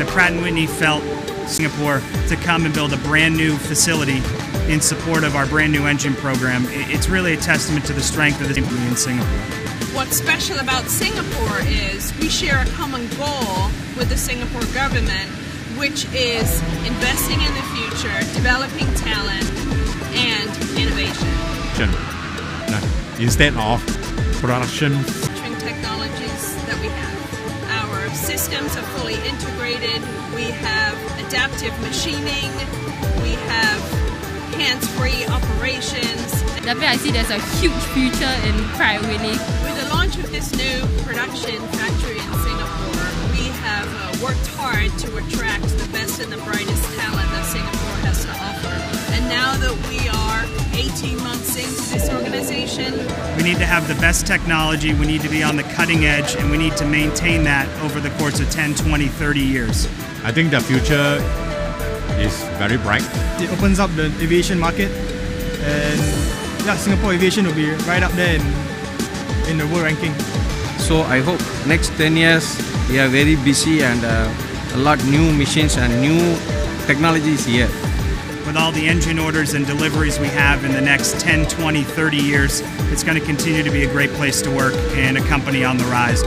that Pratt & Whitney felt Singapore to come and build a brand new facility in support of our brand new engine program. It's really a testament to the strength of the company in Singapore. What's special about Singapore is we share a common goal with the Singapore government, which is investing in the future, developing talent, and innovation. Instead of production. Technologies that we have. Our systems are fully integrated. We have adaptive machining. We have hands-free operations. Definitely, I see there's a huge future in Pratt & Whitney. With the launch of this new production factory in Singapore, we have worked hard to attract the best and the brightest talent that Singapore has to offer. And now that we are 18 months into this organization, we need to have the best technology, we need to be on the cutting edge, and we need to maintain that over the course of 10, 20, 30 years. I think the future is very bright. It opens up the aviation market, and Singapore aviation will be right up there in the world ranking. So I hope next 10 years we are very busy and a lot new machines and new technologies here. With all the engine orders and deliveries we have in the next 10, 20, 30 years, it's going to continue to be a great place to work and a company on the rise.